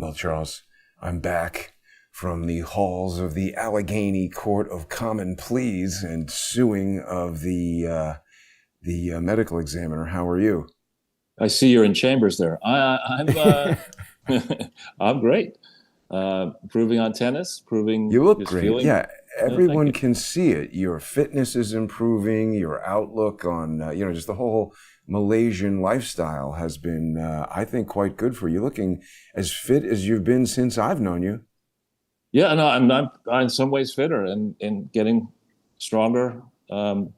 Well, Charles, I'm back from the halls of the Allegheny Court of Common Pleas and suing of the medical examiner. How are you? I see you're in chambers there. I'm great. Improving on tennis, improving, You look just great. feeling. Yeah, Thank everyone you. can see it. Your fitness is improving. Your outlook on, just the whole Malaysian lifestyle has been, I think, quite good for you. Looking as fit as you've been since I've known you. Yeah, no, I'm in some ways fitter and getting stronger, and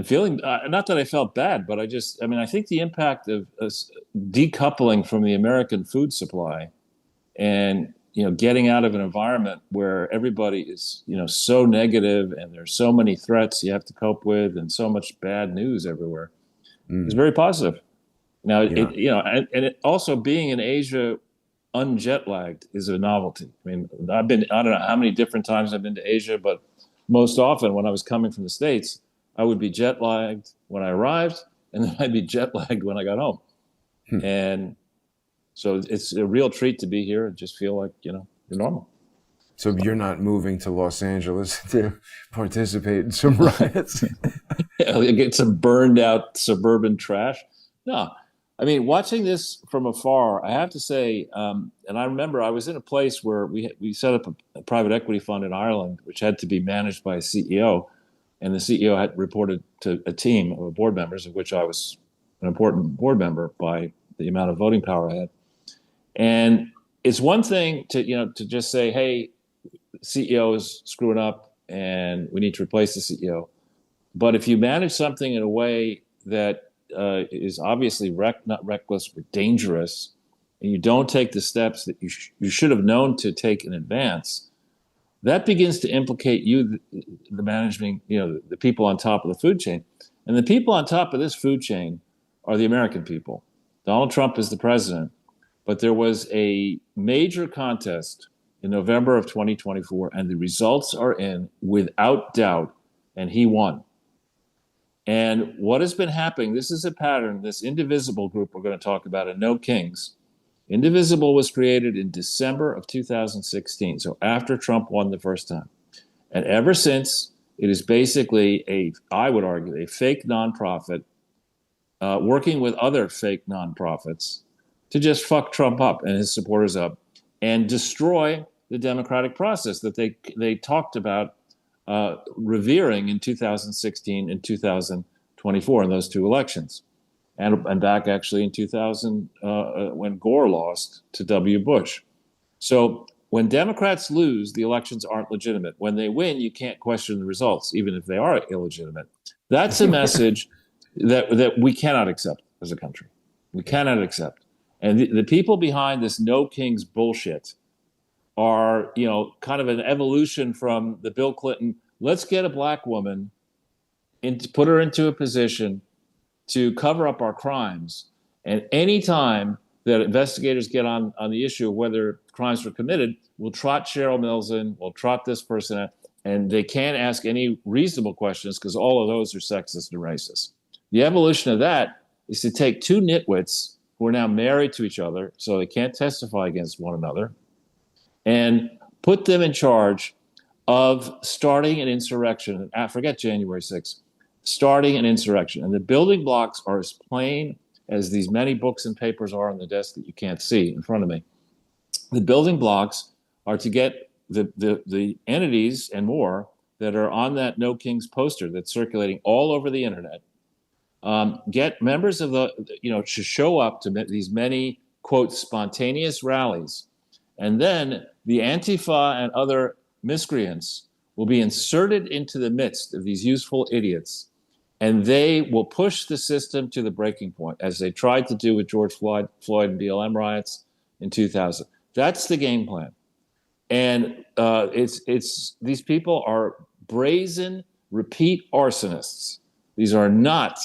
feeling. Not that I felt bad, but I think the impact of us decoupling from the American food supply and getting out of an environment where everybody is so negative and there's so many threats you have to cope with and so much bad news everywhere is Mm, very positive. Now, yeah. and it also being in Asia unjet lagged is a novelty. I mean, I don't know how many different times I've been to Asia, but most often when I was coming from the States, I would be jet lagged when I arrived, and then I'd be jet lagged when I got home. Hmm. And so it's a real treat to be here and just feel like, you're normal. So you're not moving to Los Angeles to participate in some riots? Get some burned out suburban trash. No, I mean, watching this from afar, I have to say, and I remember I was in a place where we set up a private equity fund in Ireland, which had to be managed by a CEO, and the CEO had reported to a team of board members, of which I was an important board member by the amount of voting power I had. And it's one thing to just say, hey, CEO is screwing up and we need to replace the CEO. But if you manage something in a way that is obviously not reckless but dangerous, and you don't take the steps that you should have known to take in advance, that begins to implicate you, the management, the people on top of the food chain. And the people on top of this food chain are the American people. Donald Trump is the president, but there was a major contest in November of 2024, and the results are in without doubt, and he won. And what has been happening, this is a pattern, this Indivisible group we're going to talk about in No Kings. Indivisible was created in December of 2016, so after Trump won the first time. And ever since, it is basically I would argue, a fake nonprofit working with other fake nonprofits to just fuck Trump up and his supporters up and destroy the democratic process that they talked about revering in 2016 and 2024 in those two elections, and back actually in 2000 when Gore lost to W. Bush. So when Democrats lose, the elections aren't legitimate. When they win, you can't question the results, even if they are illegitimate. That's a message that we cannot accept as a country. We cannot accept. And the people behind this no kings bullshit are, kind of an evolution from the Bill Clinton, let's get a black woman and put her into a position to cover up our crimes. And anytime that investigators get on the issue of whether crimes were committed, we'll trot Cheryl Mills in, we'll trot this person in, and they can't ask any reasonable questions because all of those are sexist and racist. The evolution of that is to take two nitwits who are now married to each other, so they can't testify against one another, and put them in charge of starting an insurrection. Forget January 6th, starting an insurrection. And the building blocks are as plain as these many books and papers are on the desk that you can't see in front of me. The building blocks are to get the entities and more that are on that No Kings poster that's circulating all over the internet. Get members of to show up to these many, quote, spontaneous rallies. And then the Antifa and other miscreants will be inserted into the midst of these useful idiots, and they will push the system to the breaking point, as they tried to do with George Floyd and BLM riots in 2000. That's the game plan. And it's these people are brazen, repeat arsonists. These are not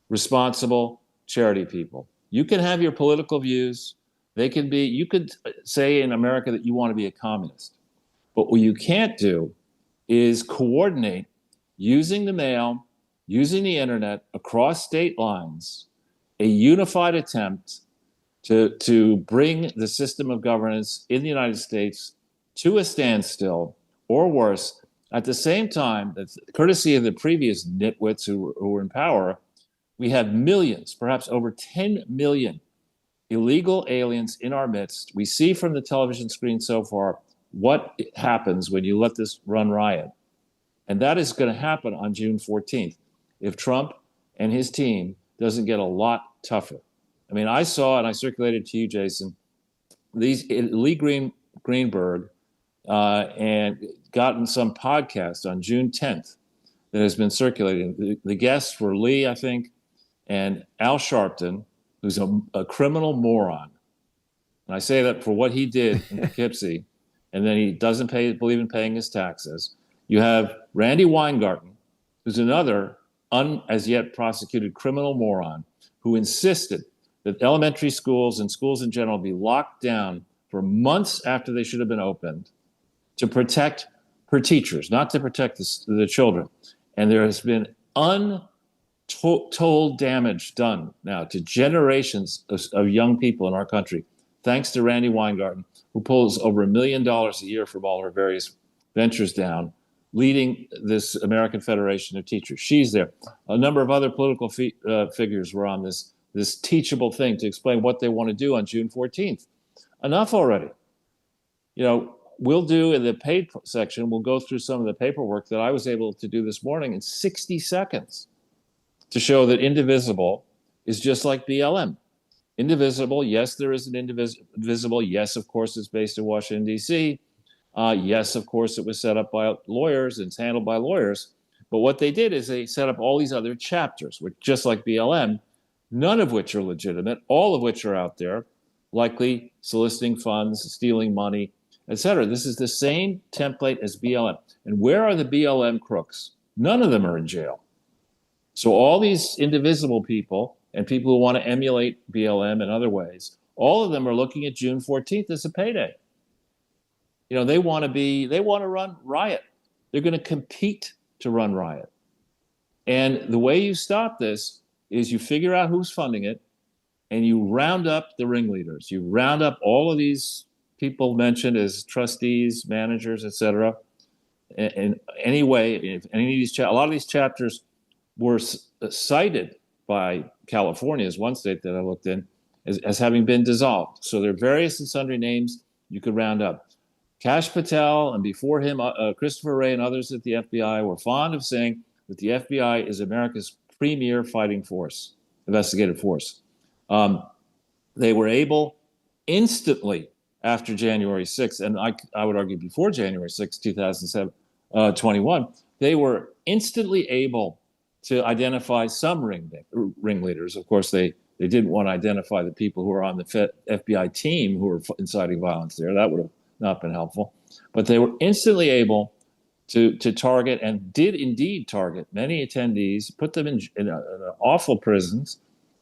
responsible charity people. You can have your political views. You could say in America that you want to be a communist. But what you can't do is coordinate using the mail, using the internet across state lines, a unified attempt to bring the system of governance in the United States to a standstill or worse. At the same time, courtesy of the previous nitwits who were in power, we have millions, perhaps over 10 million illegal aliens in our midst. We see from the television screen so far what happens when you let this run riot. And that is going to happen on June 14th if Trump and his team doesn't get a lot tougher. I mean, I saw, and I circulated to you, Jason, Lee Greenberg and gotten some podcast on June 10th that has been circulating. The guests were Lee, I think, and Al Sharpton, who's a criminal moron. And I say that for what he did in Poughkeepsie, and then he doesn't believe in paying his taxes. You have Randy Weingarten, who's another as yet prosecuted criminal moron, who insisted that elementary schools and schools in general be locked down for months after they should have been opened to protect her teachers, not to protect the children. And there has been untold damage done now to generations of young people in our country, thanks to Randy Weingarten, who pulls over $1 million a year from all her various ventures down, leading this American Federation of Teachers. She's there. A number of other political figures were on this teachable thing to explain what they want to do on June 14th. Enough already. You know, we'll do in the paid section, we'll go through some of the paperwork that I was able to do this morning in 60 seconds to show that indivisible is just like BLM. Indivisible, yes, there is an indivisible. Yes, of course, it's based in Washington, D.C. Yes, of course, it was set up by lawyers and it's handled by lawyers. But what they did is they set up all these other chapters, which just like BLM, none of which are legitimate, all of which are out there, likely soliciting funds, stealing money, etc. This is the same template as BLM. And where are the BLM crooks? None of them are in jail. So all these indivisible people and people who want to emulate BLM in other ways, all of them are looking at June 14th as a payday. You know, they want to run riot. They're going to compete to run riot. And the way you stop this is you figure out who's funding it and you round up the ringleaders. You round up all of these people mentioned as trustees, managers, et cetera. And anyway, if any of these, a lot of these chapters were cited by California as one state that I looked in as having been dissolved. So there are various and sundry names you could round up. Kash Patel and before him, Christopher Wray and others at the FBI were fond of saying that the FBI is America's premier fighting force, investigative force. They were able instantly after January 6th, and I would argue before January 6th, 2021, they were instantly able to identify some ringleaders. Of course, they didn't want to identify the people who were on the FBI team who were inciting violence there. That would have not been helpful. But they were instantly able to target and did indeed target many attendees, put them in awful prisons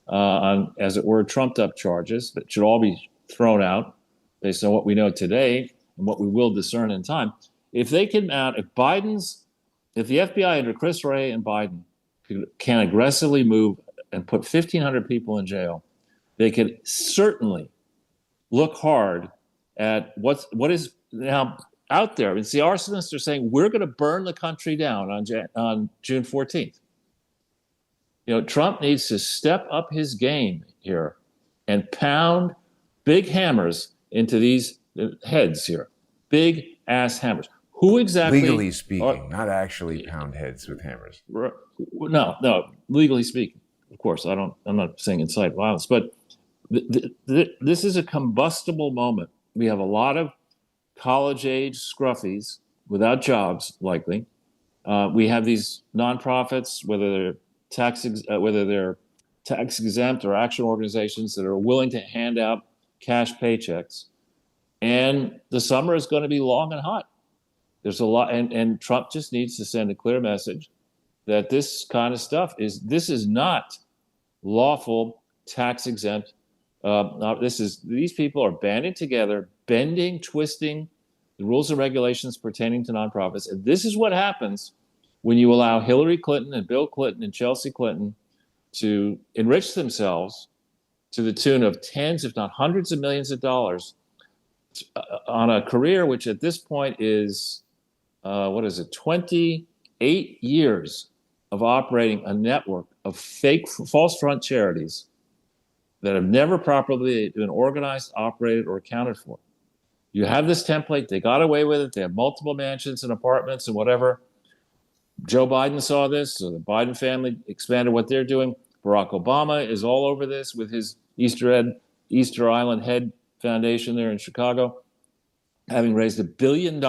on, as it were, trumped up charges that should all be thrown out based on what we know today and what we will discern in time. If they can mount, if the FBI under Chris Wray and Biden can aggressively move and put 1,500 people in jail, they could certainly look hard at what is now out there. It's the arsonists are saying we're going to burn the country down on June 14th. You know, Trump needs to step up his game here and pound big hammers into these heads here, big ass hammers. Who exactly? Legally speaking, not actually pound heads with hammers. No, legally speaking, of course. I'm not saying incite violence, but this is a combustible moment. We have a lot of college-age scruffies without jobs, likely. We have these nonprofits, whether they're tax exempt or action organizations that are willing to hand out cash paychecks, and the summer is going to be long and hot. There's a lot, and Trump just needs to send a clear message that this kind of stuff is not lawful, tax exempt. These people are banding together, bending, twisting the rules and regulations pertaining to nonprofits. And this is what happens when you allow Hillary Clinton and Bill Clinton and Chelsea Clinton to enrich themselves to the tune of tens, if not hundreds of millions of dollars on a career which at this point is, what is it, 28 years of operating a network of fake, false front charities that have never properly been organized, operated, or accounted for. You have this template. They got away with it. They have multiple mansions and apartments and whatever. Joe Biden saw this, so the Biden family expanded what they're doing. Barack Obama is all over this with his Easter Island Head Foundation there in Chicago, having raised $1 billion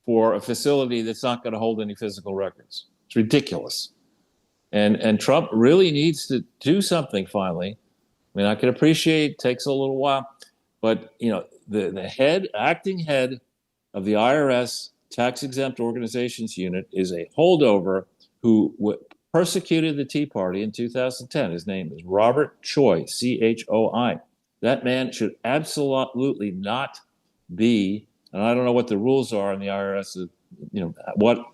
for a facility that's not going to hold any physical records. It's ridiculous. And Trump really needs to do something finally. I mean, I can appreciate it takes a little while, but the acting head of the IRS tax-exempt organizations unit is a holdover who persecuted the Tea Party in 2010. His name is Robert Choi, C-H-O-I. That man should absolutely not be, and I don't know what the rules are in the IRS, what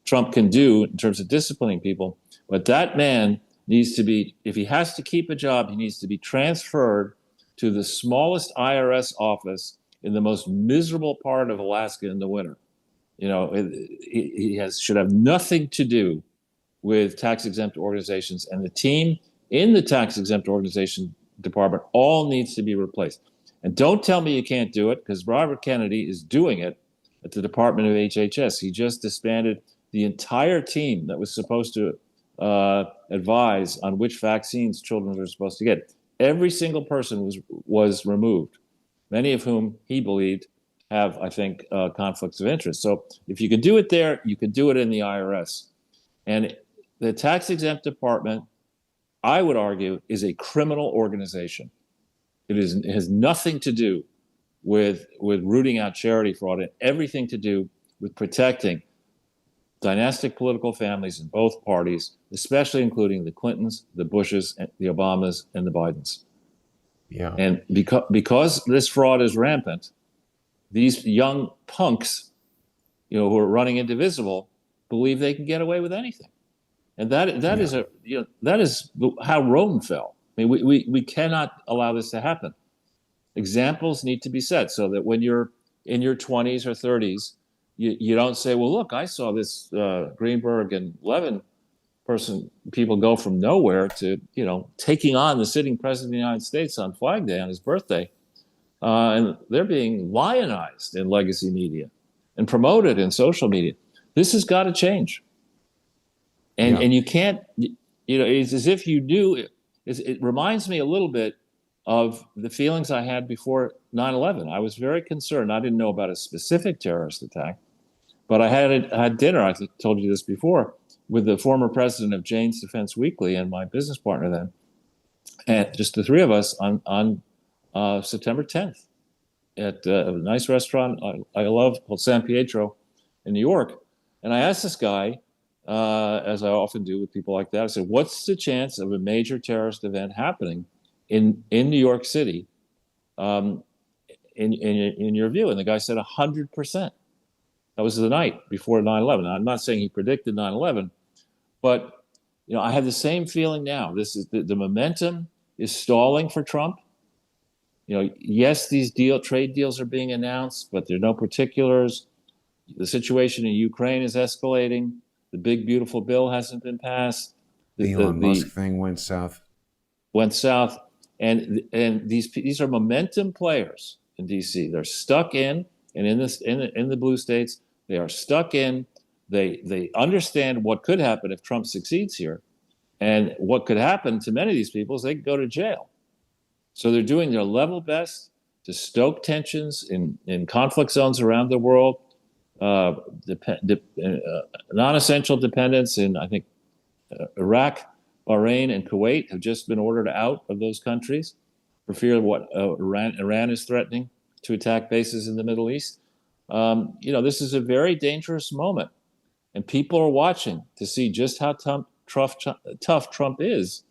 Trump can do in terms of disciplining people, but that man needs to be, if he has to keep a job, he needs to be transferred to the smallest IRS office in the most miserable part of Alaska in the winter. He should have nothing to do with tax-exempt organizations, and the team in the tax-exempt organization department all needs to be replaced. And don't tell me you can't do it, because Robert Kennedy is doing it at the Department of HHS. He just disbanded the entire team that was supposed to advise on which vaccines children are supposed to get. Every single person was removed, many of whom he believed have, I think, conflicts of interest. So if you can do it there, you can do it in the IRS. And the tax-exempt department, I would argue, is a criminal organization. It has nothing to do with rooting out charity fraud and everything to do with protecting dynastic political families in both parties, especially including the Clintons, the Bushes, the Obamas, and the Bidens. Yeah. And because this fraud is rampant, these young punks, who are running indivisible, believe they can get away with anything. And that is how Rome fell. I mean, we cannot allow this to happen. Examples need to be set so that when you're in your 20s or 30s, you don't say, well, look, I saw this Greenberg and Levin people go from nowhere to, taking on the sitting president of the United States on Flag Day on his birthday. And they're being lionized in legacy media and promoted in social media. This has got to change. And you can't, it's as if you knew, it reminds me a little bit of the feelings I had before 9/11. I was very concerned. I didn't know about a specific terrorist attack, but I had dinner, I told you this before, with the former president of Jane's Defense Weekly and my business partner then, and just the three of us on September 10th at a nice restaurant I love called San Pietro in New York. And I asked this guy, as I often do with people like that, I said, what's the chance of a major terrorist event happening in New York City in your view? And the guy said 100%. That was the night before 9/11. I'm not saying he predicted 9/11, but I have the same feeling now. This is the momentum is stalling for Trump. Yes, these trade deals are being announced, but there are no particulars. The situation in Ukraine is escalating. The big, beautiful bill hasn't been passed. The Elon Musk thing went south. And these are momentum players in D.C. They're stuck in the blue states. They are stuck in. They understand what could happen if Trump succeeds here, and what could happen to many of these people is they could go to jail. So they're doing their level best to stoke tensions in conflict zones around the world, non-essential dependents in, I think, Iraq, Bahrain, and Kuwait have just been ordered out of those countries for fear of what Iran is threatening to attack bases in the Middle East. This is a very dangerous moment, and people are watching to see just how tough Trump is.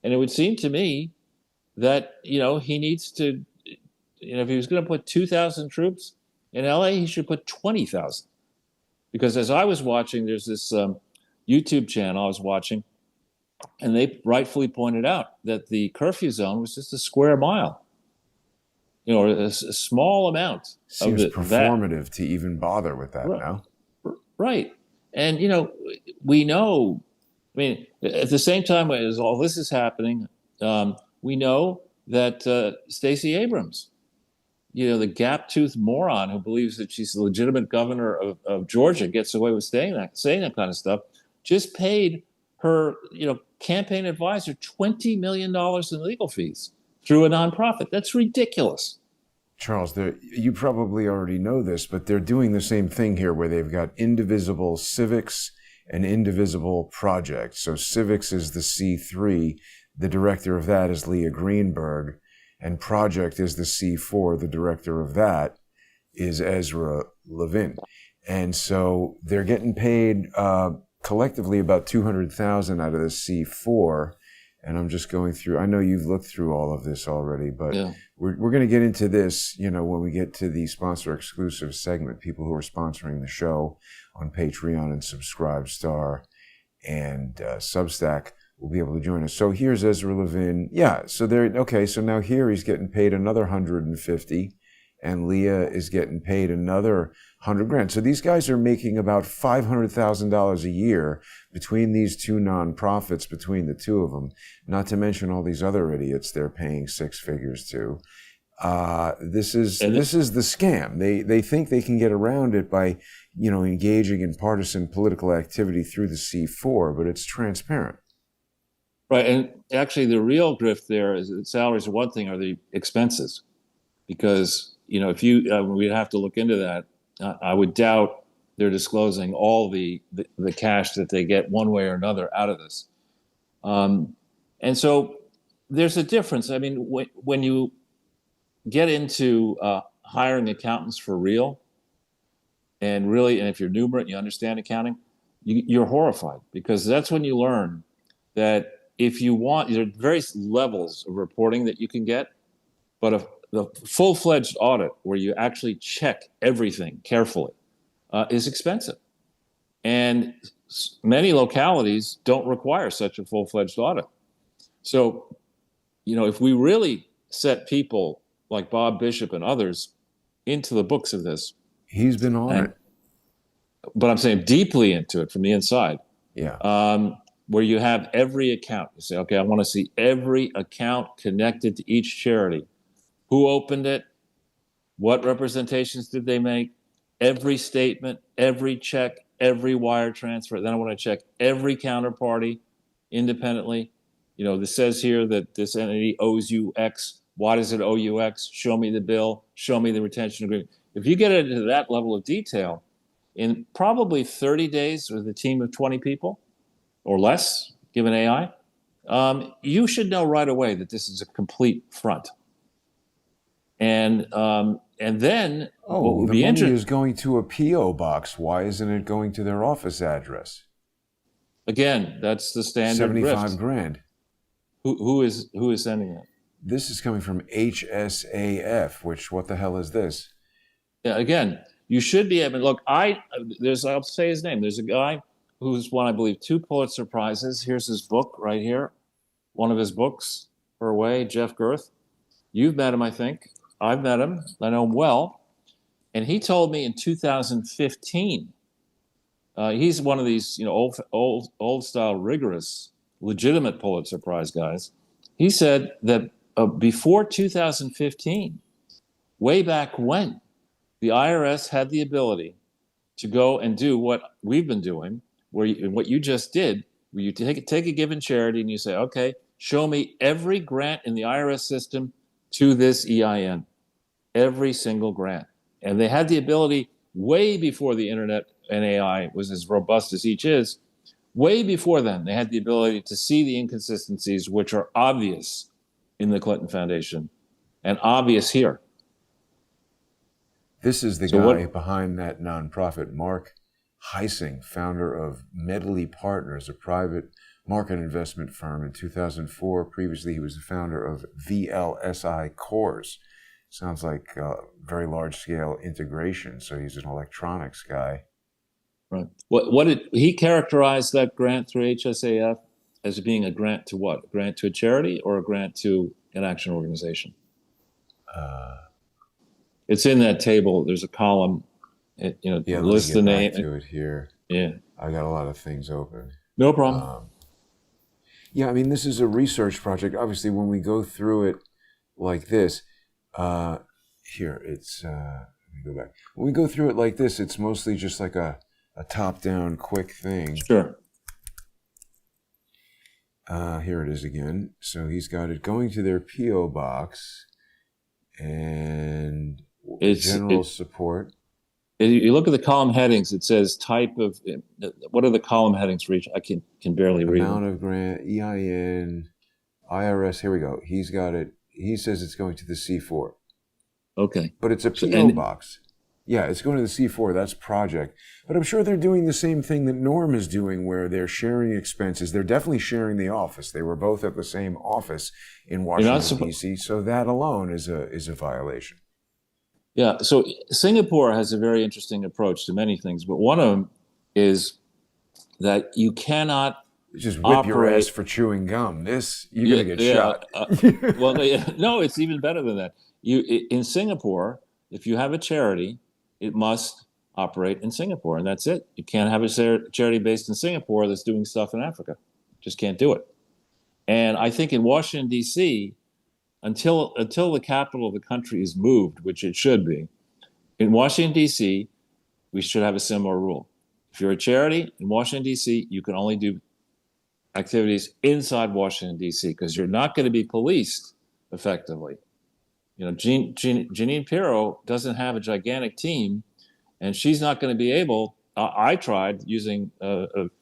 And it would seem to me that, he needs to, if he was going to put 2,000 troops in LA, he should put 20,000. Because as I was watching, there's this YouTube channel I was watching, And they rightfully pointed out that the curfew zone was just a square mile, or a small amount of Seems that. performative to even bother with that Right. now. Right. And, we know, I mean, at the same time as all this is happening, we know that Stacey Abrams, the gap-toothed moron who believes that she's the legitimate governor of Georgia, gets away with saying that kind of stuff, just paid her, campaign advisor $20 million in legal fees through a nonprofit. That's ridiculous. Charles, you probably already know this, but they're doing the same thing here where they've got indivisible civics and indivisible projects. So civics is the C3. The director of that is Leah Greenberg. And project is the C4. The director of that is Ezra Levin. And so they're getting paid collectively about $200,000 out of the C4. And I'm just going through, I know you've looked through all of this already, but Yeah. we're going to get into this, when we get to the sponsor exclusive segment, people who are sponsoring the show on Patreon and Subscribestar and Substack will be able to join us. So here's Ezra Levin. Yeah. So so now here he's getting paid another 150 and Leah is getting paid another $100,000. So these guys are making about $500,000 a year between these two nonprofits, between the two of them, not to mention all these other idiots they're paying six figures to. This is the scam. They think they can get around it by, engaging in partisan political activity through the C4, but it's transparent. Right. And actually, the real grift there is that salaries are one thing, are the expenses. Because, if we'd have to look into that. I would doubt they're disclosing all the cash that they get one way or another out of this. And so there's a difference. I mean, when you get into hiring accountants for real, and if you're numerate, you understand accounting, you're horrified, because that's when you learn that if you want, there are various levels of reporting that you can get, but the full-fledged audit where you actually check everything carefully is expensive. And many localities don't require such a full-fledged audit. So, if we really set people like Bob Bishop and others into the books of this. He's been on it. But I'm saying deeply into it from the inside. Yeah. Where you have every account. You say, okay, I want to see every account connected to each charity. Who opened it? What representations did they make? Every statement, every check, every wire transfer. Then I want to check every counterparty independently. This says here that this entity owes you X. Why does it owe you X? Show me the bill. Show me the retention agreement. If you get into that level of detail, in probably 30 days with a team of 20 people or less, given AI, you should know right away that this is a complete front. And then what would be interesting? The money is going to a P.O. box. Why isn't it going to their office address? Again, that's the standard $75,000. Who is sending that? This is coming from HSAF, which, what the hell is this? Yeah, again, you should be able to look. I'll say his name. There's a guy who's won, I believe, 2 Pulitzer Prizes. Here's his book right here. One of his books, Her Way, Jeff Girth. You've met him, I think. I've met him. I know him well. And he told me in 2015, he's one of these, old style, rigorous, legitimate Pulitzer Prize guys. He said that before 2015, way back when, the IRS had the ability to go and do what we've been doing, what you just did, where you take a given charity and you say, okay, show me every grant in the IRS system to this EIN, every single grant. And they had the ability way before the internet and AI was as robust as each is. Way before then, they had the ability to see the inconsistencies, which are obvious in the Clinton Foundation and obvious here. This is the guy behind that nonprofit, Mark Heising, founder of Medley Partners, a private market investment firm in 2004. Previously, he was the founder of VLSI Cores. Sounds like very large-scale integration, so he's an electronics guy. Right. What did he characterize that grant through HSAF as being a grant to what? A grant to a charity or a grant to an action organization? Uh, It's in that table. There's a column. It, yeah, let me lists the get back name. to it here. Yeah, I got a lot of things open. no problem. Um, yeah, I mean, this is a research project. Obviously, when we go through it like this, uh, here, let me go back. When we go through it like this, it's mostly just like a top-down quick thing. Sure. Here it is again. So he's got it going to their P.O. box and general support. You look at the column headings. It says type of. What are the column headings for each? I can barely read Amount them. of grant, EIN, IRS. Here we go. He's got it. He says it's going to the C4. Okay. But it's a P.O. box. Yeah, it's going to the C4. That's project. But I'm sure they're doing the same thing that Norm is doing, where they're sharing expenses. They're definitely sharing the office. They were both at the same office in Washington, D.C., so that alone is a violation. Yeah, so Singapore has a very interesting approach to many things, but one of them is that you cannot just whip your ass for chewing gum. You're gonna get shot. Well, no, it's even better than that. In Singapore, if you have a charity, it must operate in Singapore, and that's it. You can't have a charity based in Singapore that's doing stuff in Africa. Just can't do it. And I think in Washington, D.C., until the capital of the country is moved, which it should be, in Washington, D.C., we should have a similar rule. If you're a charity in Washington, D.C., you can only do activities inside Washington, D.C., because you're not going to be policed effectively. Jeanine Pirro doesn't have a gigantic team, and she's not going to be able. I tried using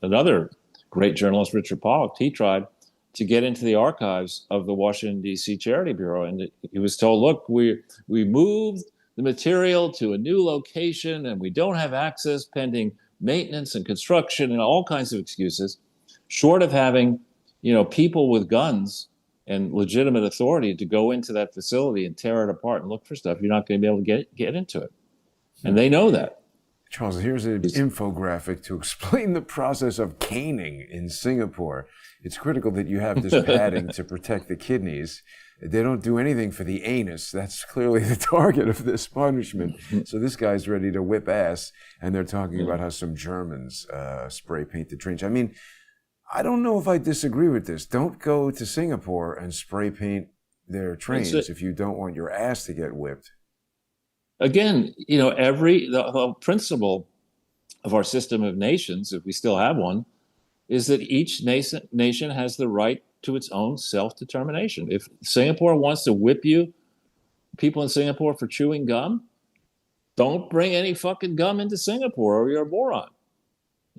another great journalist, Richard Pollock. He tried to get into the archives of the Washington, D.C. Charity Bureau, and he was told, "Look, we moved the material to a new location, and we don't have access pending maintenance and construction and all kinds of excuses." Short of having, people with guns and legitimate authority to go into that facility and tear it apart and look for stuff, you're not going to be able to get into it. And they know that. Charles, here's an infographic to explain the process of caning in Singapore. It's critical that you have this padding to protect the kidneys. They don't do anything for the anus. That's clearly the target of this punishment. So this guy's ready to whip ass, and they're talking about how some Germans spray paint the trains. I mean, I don't know if I disagree with this. Don't go to Singapore and spray paint their trains if you don't want your ass to get whipped. Again, the principle of our system of nations, if we still have one, is that each nation has the right to its own self-determination. If Singapore wants to whip you, people in Singapore, for chewing gum, don't bring any fucking gum into Singapore or you're a moron.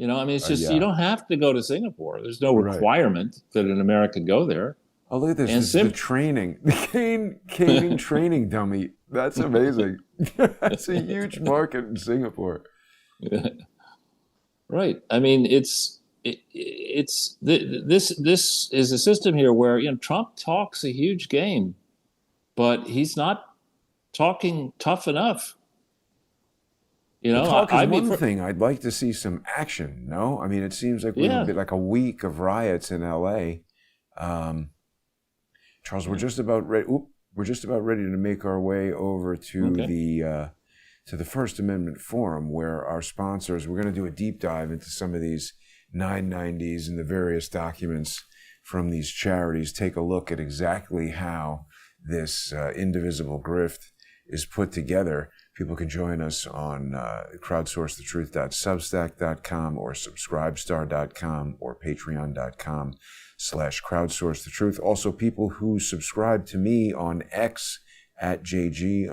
It's just, you don't have to go to Singapore. There's no requirement that an American go there. Oh, look at this. This is the training. The caning training dummy. That's amazing. That's a huge market in Singapore. Right. I mean, this is a system here where, Trump talks a huge game, but he's not talking tough enough. Talk is one thing. I'd like to see some action. No, I mean, it seems like we're a bit like a week of riots in L.A. Charles, we're just about ready. We're just about ready to make our way over to the First Amendment Forum, where our sponsors. We're going to do a deep dive into some of these 990s and the various documents from these charities. Take a look at exactly how this indivisible grift is put together. People can join us on crowdsourcethetruth.substack.com or subscribestar.com or patreon.com/crowdsourcethetruth. Also, people who subscribe to me on X at JG_CSTT.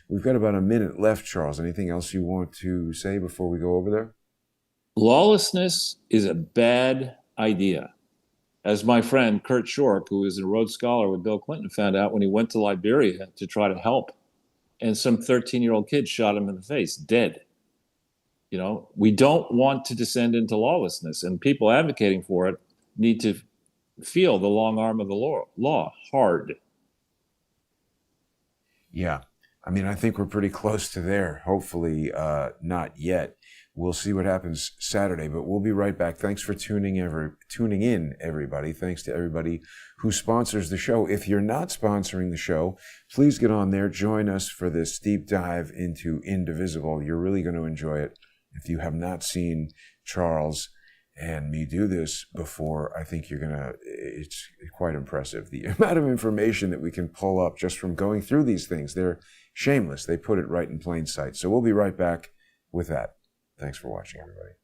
We've got about a minute left, Charles. Anything else you want to say before we go over there? Lawlessness is a bad idea. As my friend Kurt Schork, who is a Rhodes Scholar with Bill Clinton, found out when he went to Liberia to try to help, and some 13-year-old kid shot him in the face, dead. We don't want to descend into lawlessness, and people advocating for it need to feel the long arm of the law hard. Yeah. I mean, I think we're pretty close to there. Hopefully not yet. We'll see what happens Saturday, but we'll be right back. Thanks for tuning in, everybody. Thanks to everybody who sponsors the show. If you're not sponsoring the show, please get on there. Join us for this deep dive into Indivisible. You're really going to enjoy it. If you have not seen Charles and me do this before, I think it's quite impressive. The amount of information that we can pull up just from going through these things. They're shameless. They put it right in plain sight. So we'll be right back with that. Thanks for watching, everybody.